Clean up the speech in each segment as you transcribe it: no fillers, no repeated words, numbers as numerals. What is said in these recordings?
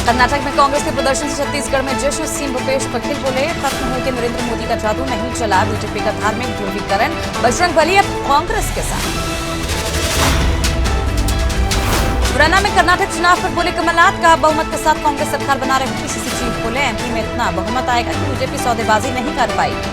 कर्नाटक में कांग्रेस के प्रदर्शन से छत्तीसगढ़ में जश्न। सीएम भूपेश बघेल बोले, खत्म हो के नरेंद्र मोदी का जादू नहीं चला। बीजेपी का धार्मिक ध्रुवीकरण, बजरंगबली अब कांग्रेस के साथ। मुरैना में कर्नाटक चुनाव पर बोले कमलनाथ, कहा बहुमत के साथ कांग्रेस सरकार बना रहे। पीसीसी चीफ बोले, एमपी में इतना बहुमत आएगा कि बीजेपी सौदेबाजी नहीं कर पाएगी।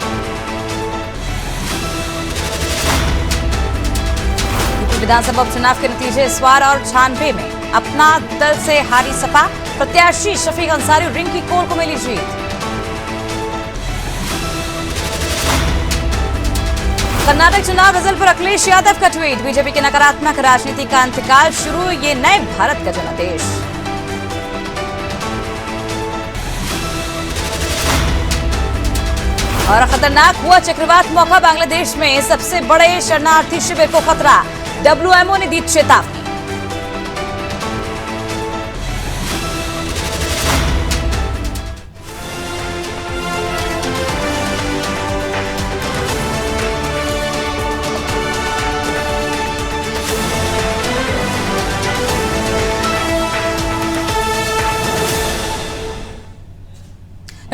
विधानसभा उपचुनाव के नतीजे इस बार और 96 में अपना दल से हारी सपा। प्रत्याशी शफीक अंसारी और रिंकी कौर को मिली जीत। कर्नाटक चुनाव रिजल्ट पर अखिलेश यादव का ट्वीट, बीजेपी के नकारात्मक राजनीति का अंतकाल शुरू, ये नए भारत का जनादेश। और खतरनाक हुआ चक्रवात मौका, बांग्लादेश में सबसे बड़े शरणार्थी शिविर को खतरा। डब्ल्यूएमओ ने दी चेतावनी।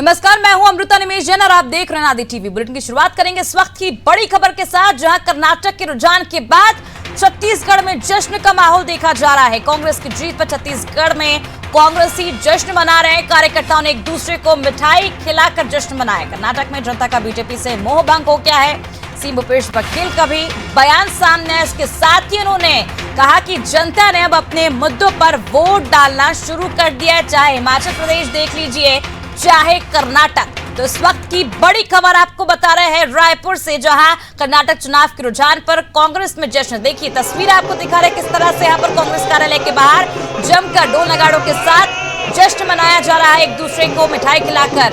नमस्कार, मैं हूं अमृता निमेश जैन और आप देख रहे हैं आदि टीवी। बुलेटिन की शुरुआत करेंगे इस वक्त की बड़ी खबर के साथ, जहां कर्नाटक के रुझान के बाद छत्तीसगढ़ में जश्न का माहौल देखा जा रहा है। कांग्रेस की जीत पर छत्तीसगढ़ में कांग्रेसी जश्न मना रहे हैं। कार्यकर्ताओं ने एक दूसरे को मिठाई खिलाकर जश्न मनाया। कर्नाटक में जनता का बीजेपी से मोह भंग हो गया है। सीएम भूपेश बघेल का भी बयान सामने है। इसके साथ ही उन्होंने कहा कि जनता ने अब अपने मुद्दों पर वोट डालना शुरू कर दिया है, चाहे हिमाचल प्रदेश देख लीजिए, चाहे कर्नाटक। तो इस वक्त की बड़ी खबर आपको बता रहे हैं रायपुर से, जहां कर्नाटक चुनाव के रुझान पर कांग्रेस में जश्न। देखिए तस्वीर आपको दिखा रहे किस तरह से यहां पर कांग्रेस कार्यालय के बाहर जमकर ढोल नगाड़ों के साथ जश्न मनाया जा रहा है। एक दूसरे को मिठाई खिलाकर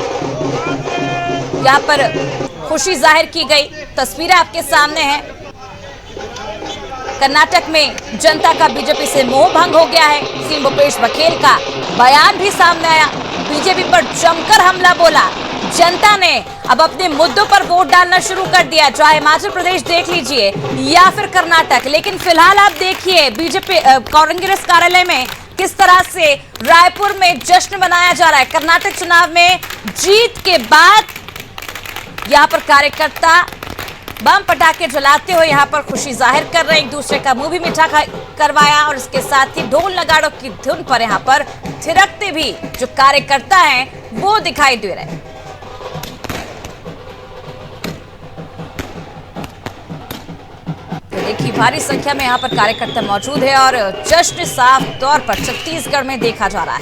यहां पर खुशी जाहिर की गई। तस्वीरें आपके सामने हैं। कर्नाटक में जनता का बीजेपी से मोह भंग हो गया है। सीएम भूपेश बघेल का बयान भी सामने आया। बीजेपी पर जमकर हमला बोला। जनता ने अब अपने मुद्दों पर वोट डालना शुरू कर दिया, चाहे हिमाचल प्रदेश देख लीजिए या फिर कर्नाटक। लेकिन फिलहाल आप देखिए बीजेपी कांग्रेस कार्यालय में किस तरह से रायपुर में जश्न मनाया जा रहा है। कर्नाटक चुनाव में जीत के बाद यहां पर कार्यकर्ता बम पटाखे जलाते हुए यहां पर खुशी जाहिर कर रहे हैं। एक दूसरे का मुंह भी मीठा करवाया और इसके साथ ही ढोल नगाड़ों की धुन पर यहां पर थिरकते भी जो कार्यकर्ता हैं वो दिखाई दे रहे हैं। तो देखिए भारी संख्या में यहां पर कार्यकर्ता मौजूद है और जश्न साफ तौर पर छत्तीसगढ़ में देखा जा रहा है।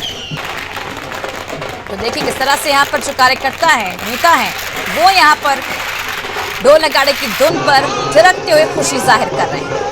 तो देखिए किस तरह से यहां पर जो कार्यकर्ता है, नेता है, वो यहां पर ढोल नगाड़े की धुन पर थिरकते हुए खुशी जाहिर कर रहे हैं।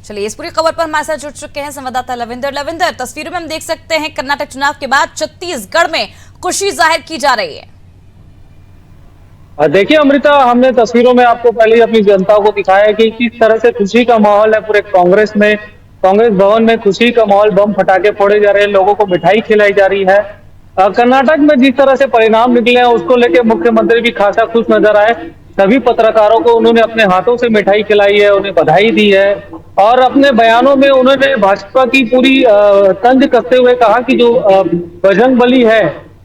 चलिए इस पूरी खबर पर हमारे साथ जुड़ चुके हैं संवाददाता लविंदर। तस्वीरों में हम देख सकते हैं कर्नाटक चुनाव के बाद छत्तीसगढ़ में खुशी जाहिर की जा रही है। देखिए अमृता, हमने तस्वीरों में आपको पहले अपनी जनता को दिखाया कि किस तरह से खुशी का माहौल है पूरे कांग्रेस में। कांग्रेस भवन में खुशी का माहौल, बम फटाके फोड़े जा रहे हैं, लोगों को मिठाई खिलाई जा रही है। कर्नाटक में जिस तरह से परिणाम निकले हैं उसको लेकर मुख्यमंत्री भी खासा खुश नजर आए। सभी पत्रकारों को उन्होंने अपने हाथों से मिठाई खिलाई है, उन्हें बधाई दी है और अपने बयानों में उन्होंने भाजपा की पूरी तंज कसते हुए कहा कि जो बजरंगबली है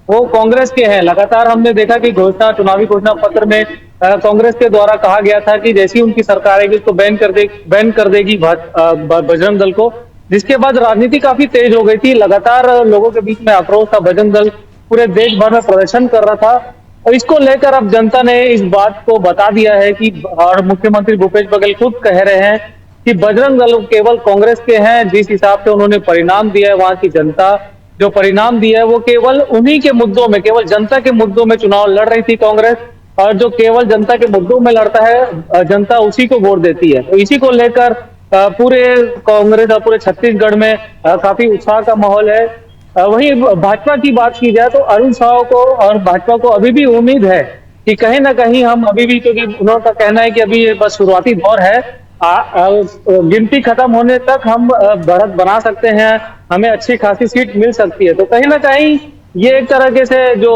वो कांग्रेस के हैं। लगातार हमने देखा कि चुनावी घोषणा पत्र में कांग्रेस के द्वारा कहा गया था कि जैसी उनकी सरकार आएगी उसको बैन कर देगी बजरंग दल को, जिसके बाद राजनीति काफी तेज हो गई थी। लगातार लोगों के बीच में आक्रोश था। बजरंग दल पूरे देश भर में प्रदर्शन कर रहा था और इसको लेकर अब जनता ने इस बात को बता दिया है कि, और मुख्यमंत्री भूपेश बघेल खुद कह रहे हैं कि बजरंग दल केवल कांग्रेस के हैं। जिस हिसाब से उन्होंने परिणाम दिया है, वहां की जनता जो परिणाम दिया है वो केवल उन्हीं के मुद्दों में, केवल जनता के मुद्दों में चुनाव लड़ रही थी कांग्रेस, और जो केवल जनता के मुद्दों में लड़ता है जनता उसी को वोट देती है। तो इसी को लेकर पूरे कांग्रेस और पूरे छत्तीसगढ़ में काफी उत्साह का माहौल है। वहीं भाजपा की बात की जाए तो अरुण साव को और भाजपा को अभी भी उम्मीद है कि कहीं ना कहीं हम अभी भी, क्योंकि उन्होंने का कहना है कि अभी ये बस शुरुआती दौर है, गिनती खत्म होने तक हम बढ़त बना सकते हैं, हमें अच्छी खासी सीट मिल सकती है। तो कहीं ना कहीं ये एक तरीके से जो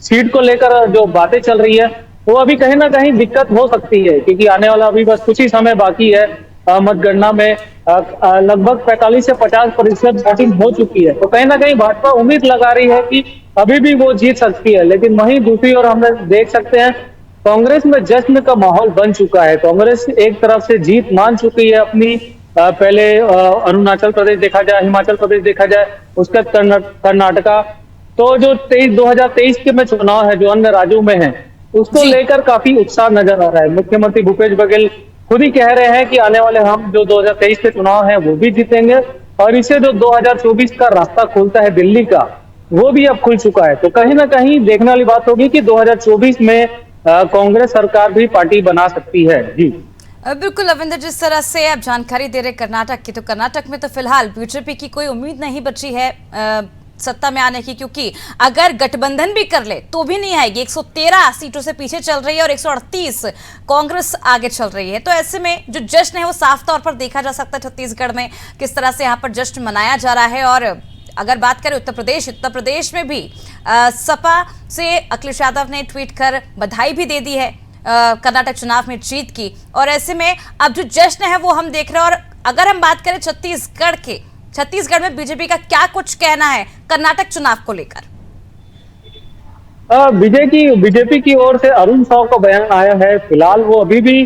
सीट को लेकर जो बातें चल रही है, वो अभी कहीं ना कहीं दिक्कत हो सकती है, क्योंकि आने वाला अभी बस कुछ ही समय बाकी है। मतगणना में लगभग 45 से 50% वोटिंग हो चुकी है। तो कहीं ना कहीं भाजपा उम्मीद लगा रही है कि अभी भी वो जीत सकती है। लेकिन वहीं दूसरी ओर हम देख सकते हैं, कांग्रेस में जश्न का माहौल बन चुका है। कांग्रेस एक तरफ से जीत मान चुकी है अपनी। पहले अरुणाचल प्रदेश देखा जाए, हिमाचल प्रदेश देखा जाए, उसका कर्नाटका। तो जो 2023 के में चुनाव है, जो अन्य राज्यों में है, उसको जी। लेकर काफी उत्साह नजर आ रहा है। मुख्यमंत्री भूपेश बघेल खुद ही कह रहे हैं कि आने वाले हम जो 2023 के चुनाव है वो भी जीतेंगे, और इसे जो 2024 का रास्ता खुलता है दिल्ली का, वो भी अब खुल चुका है। तो कहीं ना कहीं देखने वाली बात होगी कि 2024 में कांग्रेस सरकार भी पार्टी बना सकती है। जी बिल्कुल रविंद्र, जिस तरह से आप जानकारी दे रहे कर्नाटक की, तो कर्नाटक में तो फिलहाल बीजेपी की कोई उम्मीद नहीं बची है सत्ता में आने की, क्योंकि अगर गठबंधन भी कर ले तो भी नहीं आएगी। 113 सीटों से पीछे चल रही है और 138 कांग्रेस आगे चल रही है। तो ऐसे में जो जश्न है वो साफ तौर पर देखा जा सकता है छत्तीसगढ़ में किस तरह से यहाँ पर जश्न मनाया जा रहा है। और अगर बात करें उत्तर प्रदेश में भी सपा से अखिलेश यादव ने ट्वीट कर बधाई भी दे दी है कर्नाटक चुनाव में जीत की। और ऐसे में अब जो जश्न है वो हम देख रहे हैं। और अगर हम बात करें छत्तीसगढ़ में बीजेपी का क्या कुछ कहना है कर्नाटक चुनाव को लेकर? बीजेपी की ओर से अरुण साव का बयान आया है। फिलहाल वो अभी भी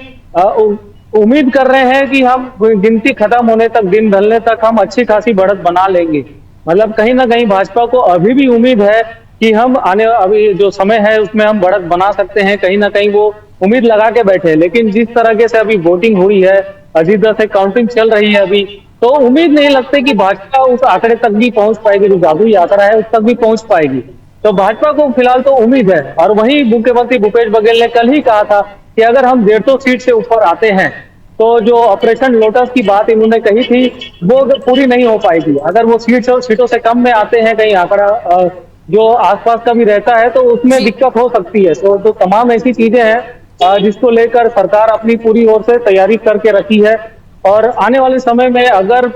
उम्मीद कर रहे हैं कि हम गिनती खत्म होने तक, दिन ढलने तक हम अच्छी खासी बढ़त बना लेंगे। मतलब कहीं ना कहीं भाजपा को अभी भी उम्मीद है कि हम अभी जो समय है उसमें हम बढ़त बना सकते हैं। कहीं ना कहीं वो उम्मीद लगा के बैठे। लेकिन जिस तरह से अभी वोटिंग हुई है, अजीत दल से काउंटिंग चल रही है अभी, तो उम्मीद नहीं लगती कि भाजपा उस आंकड़े तक भी पहुंच पाएगी, जो जादुई आंकड़ा है उस तक भी पहुंच पाएगी। तो भाजपा को फिलहाल तो उम्मीद है। और वहीं मुख्यमंत्री भूपेश बघेल ने कल ही कहा था कि अगर हम 150 सीट से ऊपर आते हैं, तो जो ऑपरेशन लोटस की बात इन्होंने कही थी वो पूरी नहीं हो पाएगी। अगर वो सीटों से कम में आते हैं, कहीं आंकड़ा जो आसपास का भी रहता है, तो उसमें दिक्कत हो सकती है। तो तमाम ऐसी चीजें हैं जिसको लेकर सरकार अपनी पूरी ओर से तैयारी करके रखी है। और आने वाले समय में अगर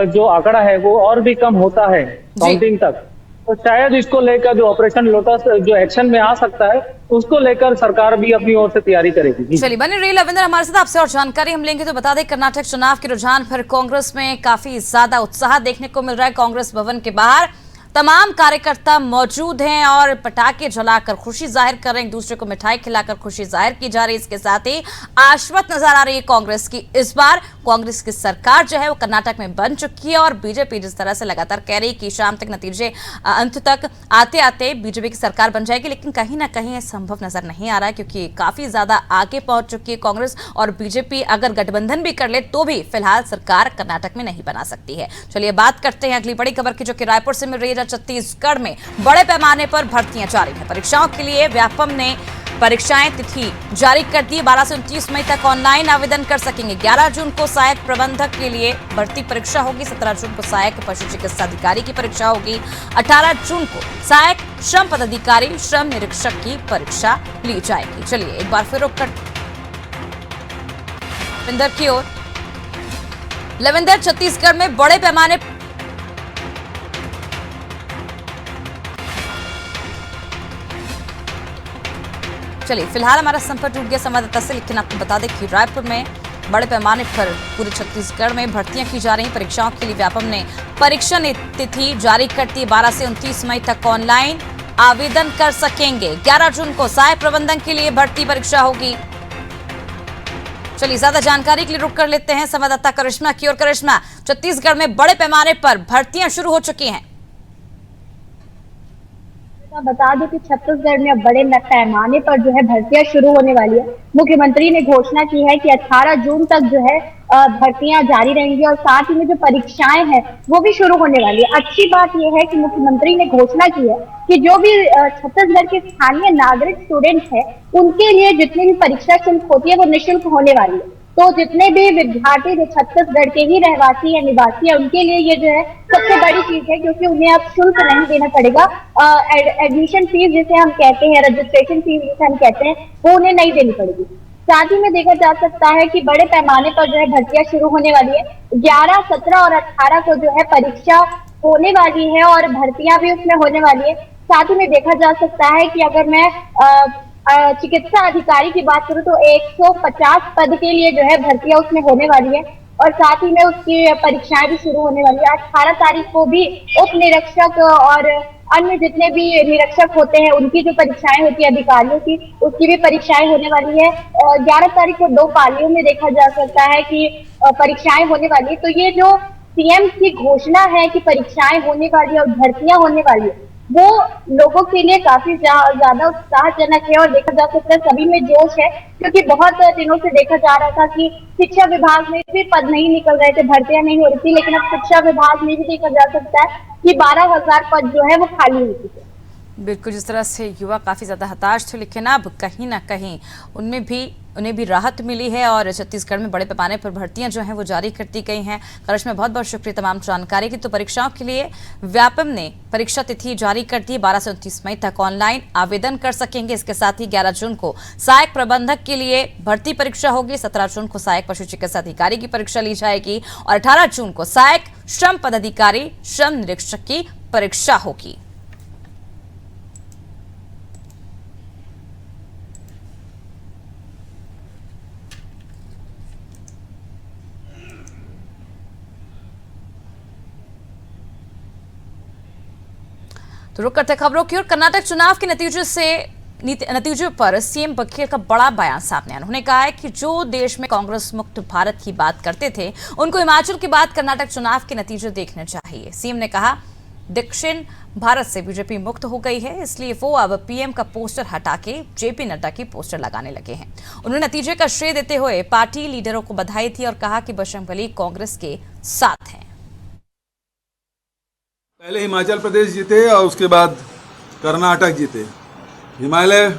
जो आंकड़ा है वो और भी कम होता है काउंटिंग तक, तो शायद इसको लेकर जो ऑपरेशन लोटस जो एक्शन में आ सकता है, उसको लेकर सरकार भी अपनी ओर से तैयारी करेगी। चलिए बने रहिए रविंद्र हमारे साथ, आपसे और जानकारी हम लेंगे। तो बता दें कर्नाटक चुनाव के रुझान पर कांग्रेस में काफी ज्यादा उत्साह देखने को मिल रहा है। कांग्रेस भवन के बाहर तमाम कार्यकर्ता मौजूद हैं और पटाखे जलाकर खुशी जाहिर कर रहे हैं, एक दूसरे को मिठाई खिलाकर खुशी जाहिर की जा रही है। इसके साथ ही आश्वस्त नजर आ रही है कांग्रेस की। इस बार कांग्रेस की सरकार जो है वो कर्नाटक में बन चुकी है। और बीजेपी जिस तरह से लगातार कह रही है कि शाम तक नतीजे अंत तक आते आते बीजेपी की सरकार बन जाएगी, लेकिन कहीं ना कहीं संभव नजर नहीं आ रहा है, क्योंकि काफी ज्यादा आगे पहुंच चुकी है कांग्रेस। और बीजेपी अगर गठबंधन भी कर ले तो भी फिलहाल सरकार कर्नाटक में नहीं बना सकती है। चलिए बात करते हैं अगली बड़ी खबर की, जो कि रायपुर से मिल रही है। छत्तीसगढ़ में बड़े पैमाने पर भर्तियां जारी हैं। परीक्षाओं के लिए व्यापम ने परीक्षाएं तिथि जारी कर दी। 12 से 29 मई तक ऑनलाइन आवेदन कर सकेंगे। 11 जून को सहायक प्रबंधक के लिए भर्ती परीक्षा होगी। 17 जून को सहायक पशु चिकित्सा अधिकारी की परीक्षा होगी। 18 जून को सहायक श्रम पदाधिकारी, श्रम निरीक्षक की परीक्षा ली जाएगी। चलिए एक बार फिर रुक कर लविंदर की ओर। लविंदर, छत्तीसगढ़ में बड़े पैमाने चलिए फिलहाल हमारा संपर्क टूट गया संवाददाता से, लेकिन आपको बता दें कि रायपुर में बड़े पैमाने पर पूरे छत्तीसगढ़ में भर्तियां की जा रही हैं। परीक्षाओं के लिए व्यापम ने परीक्षा तिथि जारी कर दी। 12 से 29 मई तक ऑनलाइन आवेदन कर सकेंगे। 11 जून को सहायक प्रबंधन के लिए भर्ती परीक्षा होगी। चलिए ज्यादा जानकारी के लिए रुक कर लेते हैं संवाददाता करिश्मा की ओर। करिश्मा, छत्तीसगढ़ में बड़े पैमाने पर भर्तियां शुरू हो चुकी हैं। बता दें कि छत्तीसगढ़ में अब बड़े पैमाने पर जो है भर्तियां शुरू होने वाली है। मुख्यमंत्री ने घोषणा की है कि 18 जून तक जो है भर्तियां जारी रहेंगी और साथ ही में जो परीक्षाएं हैं वो भी शुरू होने वाली है। अच्छी बात यह है कि मुख्यमंत्री ने घोषणा की है कि जो भी छत्तीसगढ़ के स्थानीय नागरिक स्टूडेंट है उनके लिए जितनी भी परीक्षा शुल्क होती है वो निःशुल्क होने वाली है। तो जितने भी विद्यार्थी जो छत्तीसगढ़ के ही रहवासी या निवासी है उनके लिए ये जो है सबसे बड़ी चीज है, क्योंकि उन्हें अब शुल्क नहीं देना पड़ेगा। एडमिशन फीस जिसे हम कहते हैं, रजिस्ट्रेशन फीस जिसे हम कहते हैं, वो उन्हें नहीं देनी पड़ेगी। साथ ही में देखा जा सकता है कि बड़े पैमाने पर जो है भर्तियां शुरू होने वाली है। 11, 17 और 18 को जो है परीक्षा होने वाली है और भर्तियां भी उसमें होने वाली है। साथ ही में देखा जा सकता है कि अगर मैं चिकित्सा अधिकारी की बात करूं तो 150 पद के लिए जो है भर्तियां उसमें होने वाली है और साथ ही में उसकी परीक्षाएं भी शुरू होने वाली है। 18 तारीख को भी उप निरीक्षक और अन्य जितने भी निरीक्षक होते हैं उनकी जो परीक्षाएं होती है अधिकारियों की, उसकी भी परीक्षाएं होने वाली है। 11 तारीख को 2 पालियों में देखा जा सकता है कि परीक्षाएं होने वाली है। तो ये जो सीएम की घोषणा है कि परीक्षाएं होने वाली है और भर्तियां होने वाली है, वो लोगों के लिए काफी ज्यादा उत्साहजनक है और देखा जा सकता है सभी में जोश है, क्योंकि बहुत दिनों से देखा जा रहा था कि शिक्षा विभाग में भी पद नहीं निकल रहे थे, भर्तियां नहीं हो रही थी, लेकिन अब शिक्षा विभाग में भी देखा जा सकता है कि 12,000 पद जो है वो खाली हो चुके हैं। बिल्कुल, जिस तरह से युवा काफ़ी ज़्यादा हताश थे, लेकिन अब कहीं ना कहीं उन्हें भी राहत मिली है और छत्तीसगढ़ में बड़े पैमाने पर भर्तियां जो हैं वो जारी कर दी गई हैं। करश में बहुत बहुत शुक्रिया तमाम जानकारी की। तो परीक्षाओं के लिए व्यापम ने परीक्षा तिथि जारी कर दी, 12 से 29 मई तक ऑनलाइन आवेदन कर सकेंगे। इसके साथ ही 11 जून को सहायक प्रबंधक के लिए भर्ती परीक्षा होगी, 17 जून को सहायक पशु चिकित्सा अधिकारी की परीक्षा ली जाएगी और 18 जून को सहायक श्रम पदाधिकारी श्रम निरीक्षक की परीक्षा होगी। तो रुक करते खबरों की ओर। कर्नाटक चुनाव के नतीजे पर सीएम बघेल का बड़ा बयान सामने आया। उन्होंने कहा है कि जो देश में कांग्रेस मुक्त भारत की बात करते थे, उनको हिमाचल के बाद कर्नाटक चुनाव के नतीजे देखने चाहिए। सीएम ने कहा दक्षिण भारत से बीजेपी मुक्त हो गई है, इसलिए वो अब पीएम का पोस्टर हटा के जेपी नड्डा की पोस्टर लगाने लगे हैं। उन्होंने नतीजे का श्रेय देते हुए पार्टी लीडरों को बधाई दी और कहा कि बजरंग बली कांग्रेस के साथ हैं। पहले हिमाचल प्रदेश जीते और उसके बाद कर्नाटक जीते। हिमालय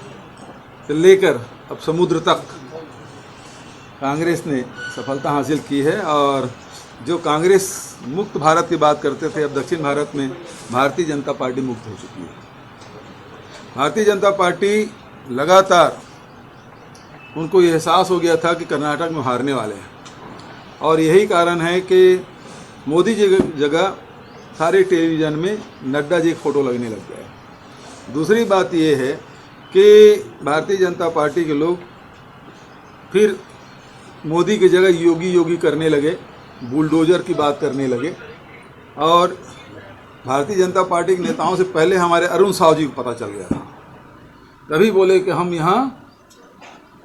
से लेकर अब समुद्र तक कांग्रेस ने सफलता हासिल की है और जो कांग्रेस मुक्त भारत की बात करते थे, अब दक्षिण भारत में भारतीय जनता पार्टी मुक्त हो चुकी है। भारतीय जनता पार्टी लगातार उनको ये एहसास हो गया था कि कर्नाटक में हारने वाले हैं और यही कारण है कि मोदी जी की जगह सारे टेलीविज़न में नड्डा जी फोटो लगने लग गया है। दूसरी बात ये है कि भारतीय जनता पार्टी के लोग फिर मोदी की जगह योगी योगी करने लगे, बुलडोजर की बात करने लगे और भारतीय जनता पार्टी के नेताओं से पहले हमारे अरुण साहू जी को पता चल गया था। तभी बोले कि हम यहाँ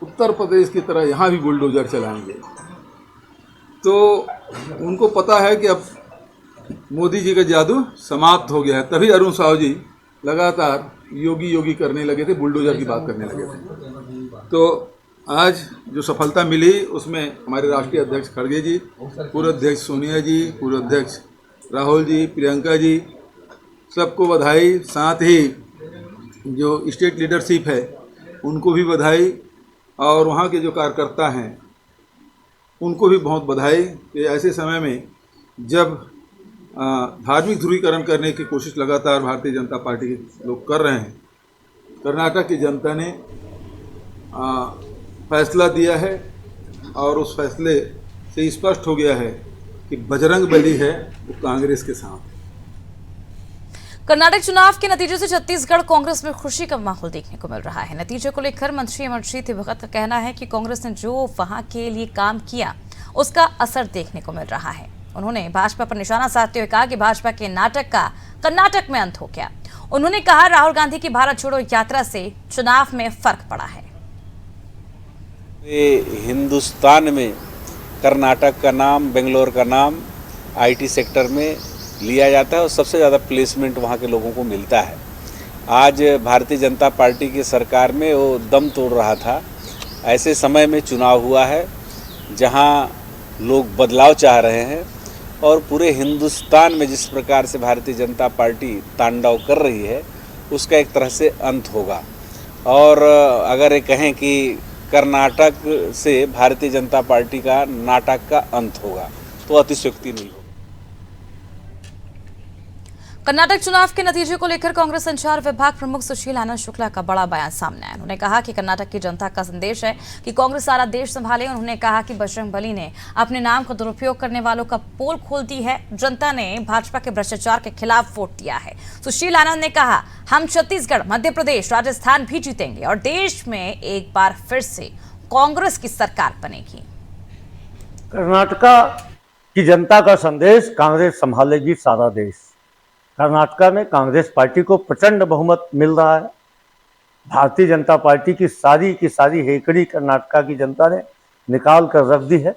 उत्तर प्रदेश की तरह यहाँ भी बुलडोजर चलाएंगे। तो उनको पता है कि अब मोदी जी का जादू समाप्त हो गया है, तभी अरुण साहू जी लगातार योगी योगी करने लगे थे, बुलडोजर की बात करने लगे थे। तो आज जो सफलता मिली उसमें हमारे राष्ट्रीय अध्यक्ष खड़गे जी, पूर्व अध्यक्ष सोनिया जी, पूर्व अध्यक्ष राहुल जी, प्रियंका जी, सबको बधाई। साथ ही जो स्टेट लीडरशिप है उनको भी बधाई और वहाँ के जो कार्यकर्ता हैं उनको भी बहुत बधाई कि ऐसे समय में जब धार्मिक ध्रुवीकरण करने की कोशिश लगातार भारतीय जनता पार्टी के लोग कर रहे हैं, कर्नाटक की जनता ने फैसला दिया है और उस फैसले से स्पष्ट हो गया है कि बजरंग बली है वो कांग्रेस के साथ। कर्नाटक चुनाव के नतीजे से छत्तीसगढ़ कांग्रेस में खुशी का माहौल देखने को मिल रहा है। नतीजे को लेकर मंत्री अमरजीत भगत का कहना है कि कांग्रेस ने जो वहां के लिए काम किया उसका असर देखने को मिल रहा है। उन्होंने भाजपा पर निशाना साधते हुए कहा कि भाजपा के नाटक का कर्नाटक में अंत हो गया। उन्होंने कहा राहुल गांधी की भारत छोड़ो यात्रा से चुनाव में फर्क पड़ा है। हिंदुस्तान में कर्नाटक का नाम, बेंगलोर का नाम आईटी सेक्टर में लिया जाता है और सबसे ज़्यादा प्लेसमेंट वहाँ के लोगों को मिलता है। आज भारतीय जनता पार्टी की सरकार में वो दम तोड़ रहा था। ऐसे समय में चुनाव हुआ है जहाँ लोग बदलाव चाह रहे हैं और पूरे हिंदुस्तान में जिस प्रकार से भारतीय जनता पार्टी तांडव कर रही है उसका एक तरह से अंत होगा। और अगर ये कहें कि कर्नाटक से भारतीय जनता पार्टी का नाटक का अंत होगा तो अतिशयोक्ति नहीं होगी। कर्नाटक चुनाव के नतीजे को लेकर कांग्रेस संचार विभाग प्रमुख सुशील आनंद शुक्ला का बड़ा बयान सामने आया। उन्होंने कहा कि कर्नाटक की जनता का संदेश है कि कांग्रेस सारा देश संभाले। उन्होंने कहा कि बजरंगबली ने अपने नाम का दुरुपयोग करने वालों का पोल खोल दी है। जनता ने भाजपा के भ्रष्टाचार के खिलाफ वोट दिया है। सुशील आनंद ने कहा, हम छत्तीसगढ़, मध्य प्रदेश, राजस्थान भी जीतेंगे और देश में एक बार फिर से कांग्रेस की सरकार बनेगी। कर्नाटका की जनता का संदेश, कांग्रेस संभालेगी सारा देश। कर्नाटका में कांग्रेस पार्टी को प्रचंड बहुमत मिल रहा है। भारतीय जनता पार्टी की सारी हेकड़ी कर्नाटका की जनता ने निकाल कर रख दी है।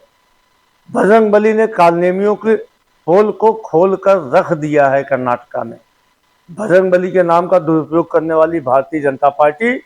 बजरंगबली ने कालनेमियों के पोल को खोल कर रख दिया है। कर्नाटका में बजरंगबली के नाम का दुरुपयोग करने वाली भारतीय जनता पार्टी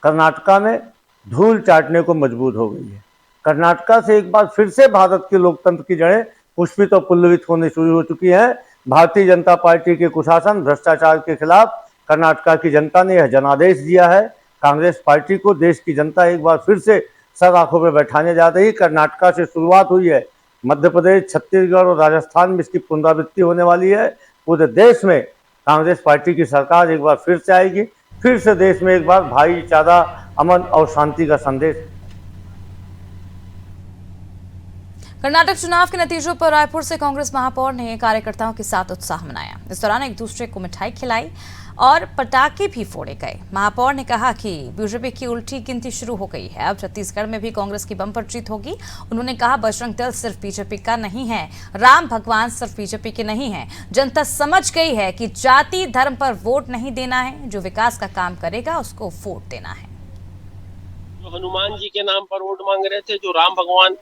कर्नाटका में धूल चाटने को मजबूर हो गई है। कर्नाटका से एक बार फिर से भारत के लोकतंत्र की जड़ें पुष्पित और पुल्लवित होने शुरू हो चुकी हैं। भारतीय जनता पार्टी के कुशासन, भ्रष्टाचार के खिलाफ कर्नाटका की जनता ने यह जनादेश दिया है। कांग्रेस पार्टी को देश की जनता एक बार फिर से सर आंखों पर बैठाने जा रही है। कर्नाटका से शुरुआत हुई है, मध्य प्रदेश, छत्तीसगढ़ और राजस्थान में इसकी पुनरावृत्ति होने वाली है। पूरे देश में कांग्रेस पार्टी की सरकार एक बार फिर से आएगी। फिर से देश में एक बार भाईचारा, अमन और शांति का संदेश। कर्नाटक चुनाव के नतीजों पर रायपुर से कांग्रेस महापौर ने कार्यकर्ताओं के साथ उत्साह मनाया। इस दौरान एक दूसरे को मिठाई खिलाई और पटाखे भी फोड़े गए। महापौर ने कहा कि बीजेपी की उल्टी गिनती शुरू हो गई है। अब छत्तीसगढ़ में भी कांग्रेस की बम्पर जीत होगी। उन्होंने कहा, बजरंग दल सिर्फ बीजेपी का नहीं है, राम भगवान सिर्फ बीजेपी के नहीं है। जनता समझ गई है कि जाति धर्म पर वोट नहीं देना है, जो विकास का काम करेगा उसको वोट देना है। जो हनुमान जी के नाम पर वोट मांग रहे थे, जो राम भगवान,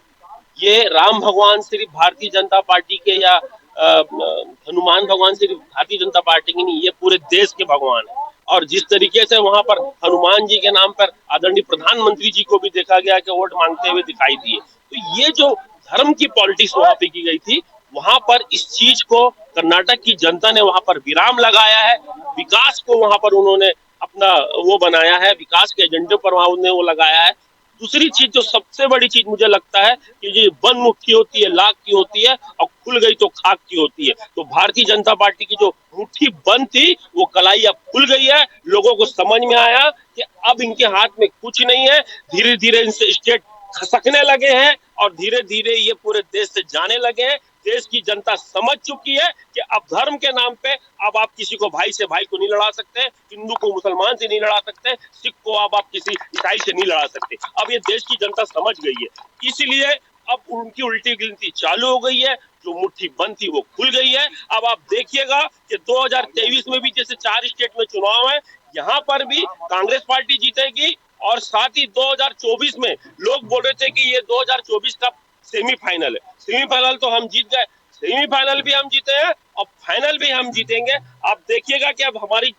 ये राम भगवान सिर्फ भारतीय जनता पार्टी के या हनुमान भगवान सिर्फ भारतीय जनता पार्टी की नहीं, ये पूरे देश के भगवान है। और जिस तरीके से वहां पर हनुमान जी के नाम पर आदरणीय प्रधानमंत्री जी को भी देखा गया कि वोट मांगते हुए दिखाई दिए, तो ये जो धर्म की पॉलिटिक्स वहां पे की गई थी, वहां पर इस चीज को कर्नाटक की जनता ने वहां पर विराम लगाया है। विकास को वहां पर उन्होंने अपना वो बनाया है, विकास के एजेंडे पर वहां उन्होंने वो लगाया है। दूसरी चीज, जो सबसे बड़ी चीज मुझे लगता है कि ये बंद मुट्ठी होती है, लाख की होती है, और खुल गई तो खाक की होती है। तो भारतीय जनता पार्टी की जो मुट्ठी बंद थी, वो कलाई अब खुल गई है। लोगों को समझ में आया कि अब इनके हाथ में कुछ नहीं है। धीरे धीरे इनसे स्टेट खसकने लगे हैं और धीरे धीरे ये पूरे देश से जाने लगे हैं। देश की जनता समझ चुकी है कि अब धर्म के नाम पे अब आप किसी को भाई से भाई को नहीं लड़ा सकते, हिंदू को मुसलमान से नहीं लड़ा सकते, सिख को अब आप किसी ईसाई से नहीं लड़ा सकते। अब ये देश की जनता समझ गई है, इसलिए अब उनकी उल्टी गिनती चालू हो गई है। जो मुट्ठी बंद थी वो खुल गई है। अब आप देखिएगा कि 2023 में भी जैसे 4 स्टेट में चुनाव है, यहाँ पर भी कांग्रेस पार्टी जीतेगी। और साथ ही 2024 में लोग बोल रहे थे कि ये 2024 का सेमीफाइनल है। सेमीफाइनल तो हम जीत गए, सेमीफाइनल भी हम जीते हैं और फाइनल भी हम जीतेंगे। आप देखिएगा कि अब हमारी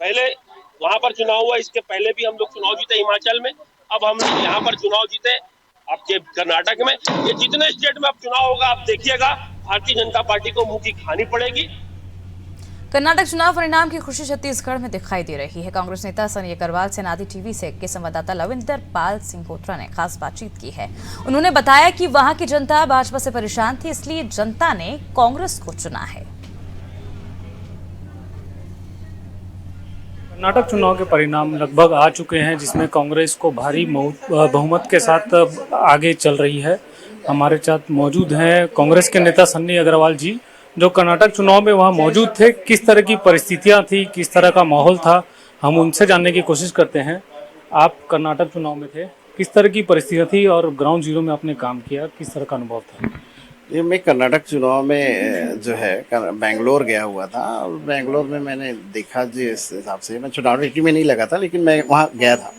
पहले वहां पर चुनाव हुआ, इसके पहले भी हम लोग चुनाव जीते हिमाचल में, अब हम यहाँ पर चुनाव जीते आपके कर्नाटक में। ये जितने स्टेट में अब चुनाव होगा, आप देखिएगा भारतीय जनता पार्टी को मुंह की खानी पड़ेगी। कर्नाटक चुनाव परिणाम की खुशी छत्तीसगढ़ में दिखाई दे रही है। कांग्रेस नेता सनी अग्रवाल से नादी टीवी से के संवाददाता लविंदर पाल सिंहोत्रा ने खास बातचीत की है। उन्होंने बताया कि वहां की जनता भाजपा से परेशान थी, इसलिए जनता ने कांग्रेस को चुना है। कर्नाटक चुनाव के परिणाम लगभग आ चुके हैं, जिसमें कांग्रेस को भारी बहुमत के साथ आगे चल रही है। हमारे साथ मौजूद हैं कांग्रेस के नेता सन्नी अग्रवाल जी, जो कर्नाटक चुनाव में वहां मौजूद थे। किस तरह की परिस्थितियां थी, किस तरह का माहौल था, हम उनसे जानने की कोशिश करते हैं। आप कर्नाटक चुनाव में थे, किस तरह की परिस्थितियां थी और ग्राउंड जीरो में आपने काम किया, किस तरह का अनुभव था? ये मैं कर्नाटक चुनाव में जो है बेंगलोर गया हुआ था, और बेंगलोर में मैंने देखा जिस हिसाब से, मैं चुनाव ड्यूटी में नहीं लगा था लेकिन मैं वहाँ गया था,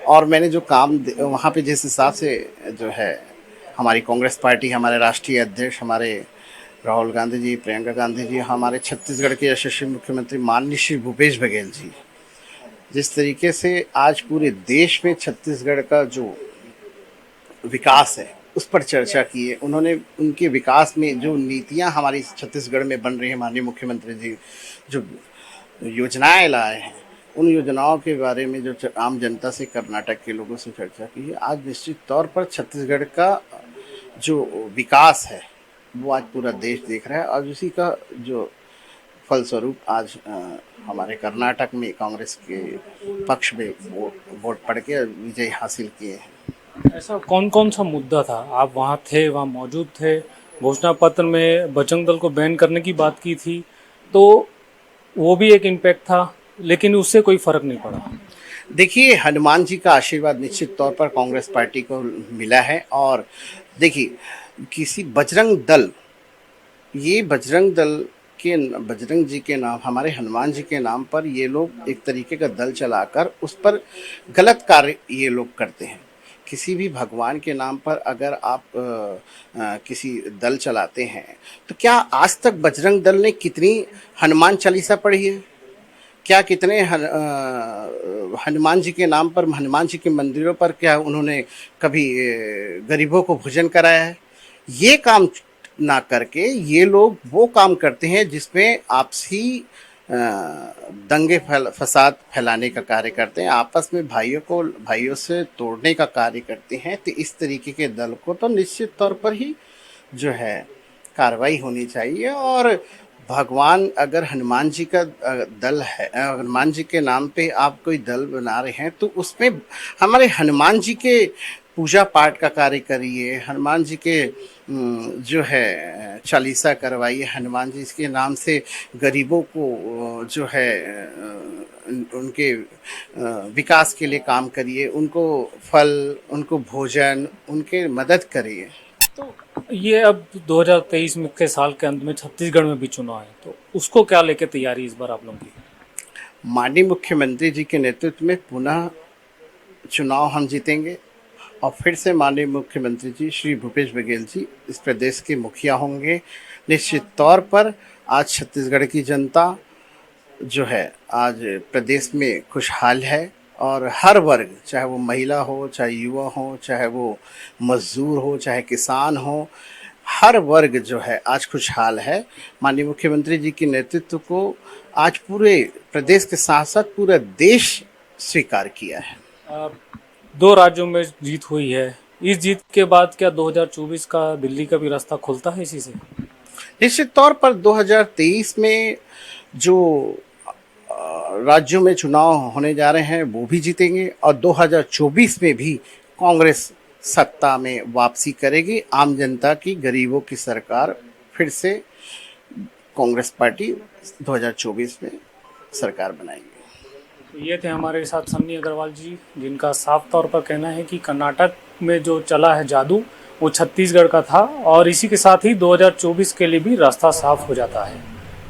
और मैंने जो काम वहाँ पे जिस हिसाब से जो है हमारी कांग्रेस पार्टी, हमारे राष्ट्रीय अध्यक्ष हमारे राहुल गांधी जी, प्रियंका गांधी जी, हमारे छत्तीसगढ़ के यशस्वी मुख्यमंत्री माननीय श्री भूपेश बघेल जी, जिस तरीके से आज पूरे देश में छत्तीसगढ़ का जो विकास है उस पर चर्चा की है। उन्होंने उनके विकास में जो नीतियां हमारी छत्तीसगढ़ में बन रही हैं, माननीय मुख्यमंत्री जी जो योजनाएं लाए हैं, उन योजनाओं के बारे में जो आम जनता से, कर्नाटक के लोगों से चर्चा की है। आज निश्चित तौर पर छत्तीसगढ़ का जो विकास है वो आज पूरा देश देख रहा है, और उसी का जो फलस्वरूप आज हमारे कर्नाटक में कांग्रेस के पक्ष में वोट पड़ के विजय हासिल किए हैं। ऐसा कौन कौन सा मुद्दा था? आप वहाँ थे, वहाँ मौजूद थे, घोषणा पत्र में बजरंग दल को बैन करने की बात की थी, तो वो भी एक इम्पैक्ट था, लेकिन उससे कोई फर्क नहीं पड़ा। देखिए, हनुमान जी का आशीर्वाद निश्चित तौर पर कांग्रेस पार्टी को मिला है। और देखिए, किसी बजरंग दल, ये बजरंग दल के बजरंग जी के नाम, हमारे हनुमान जी के नाम पर ये लोग एक तरीके का दल चलाकर उस पर गलत कार्य ये लोग करते हैं। किसी भी भगवान के नाम पर अगर आप किसी दल चलाते हैं, तो क्या आज तक बजरंग दल ने कितनी हनुमान चालीसा पढ़ी है? क्या कितने हनुमान जी के नाम पर, हनुमान जी के मंदिरों पर क्या उन्होंने कभी गरीबों को भोजन कराया है? ये काम ना करके ये लोग वो काम करते हैं जिसमें आपसी दंगे फसाद फैलाने का कार्य करते हैं, आपस में भाइयों से तोड़ने का कार्य करते हैं। तो इस तरीके के दल को तो निश्चित तौर पर ही जो है कार्रवाई होनी चाहिए। और भगवान, अगर हनुमान जी का दल है, हनुमान जी के नाम पे आप कोई दल बना रहे हैं, तो उसमें हमारे हनुमान जी के पूजा पाठ का कार्य करिए, हनुमान जी के जो है चालीसा करवाइए, हनुमान जी के नाम से गरीबों को जो है उनके विकास के लिए काम करिए, उनको फल, उनको भोजन, उनके मदद करिए। तो ये अब 2023 में के साल के अंत में छत्तीसगढ़ में भी चुनाव है, तो उसको क्या लेके तैयारी इस बार आप लोगों की? माननीय मुख्यमंत्री जी के नेतृत्व में पुनः चुनाव हम जीतेंगे और फिर से माननीय मुख्यमंत्री जी श्री भूपेश बघेल जी इस प्रदेश के मुखिया होंगे। निश्चित तौर पर आज छत्तीसगढ़ की जनता जो है आज प्रदेश में खुशहाल है और हर वर्ग, चाहे वो महिला हो, चाहे युवा हो, चाहे वो मजदूर हो, चाहे किसान हो, हर वर्ग जो है आज खुशहाल है। माननीय मुख्यमंत्री जी के नेतृत्व को आज पूरे प्रदेश के साथ साथ पूरा देश स्वीकार किया है। 2 राज्यों में जीत हुई है, इस जीत के बाद क्या 2024 का दिल्ली का भी रास्ता खुलता है इसी से? निश्चित तौर पर 2023 में जो राज्यों में चुनाव होने जा रहे हैं वो भी जीतेंगे और 2024 में भी कांग्रेस सत्ता में वापसी करेगी। आम जनता की, गरीबों की सरकार फिर से कांग्रेस पार्टी 2024 में सरकार बनाएगी। ये थे हमारे साथ सन्नी अग्रवाल जी, जिनका साफ तौर पर कहना है कि कर्नाटक में जो चला है जादू वो छत्तीसगढ़ का था और इसी के साथ ही 2024 के लिए भी रास्ता साफ हो जाता है।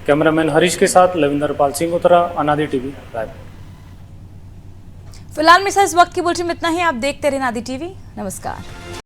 कैमरामैन हरीश के साथ लविंदर पाल सिंह उतरा, अनादि टीवी रायपुर। फिलहाल में इस वक्त की बुलेटिन में इतना ही। आप देखते रहे अनादि टीवी। नमस्कार।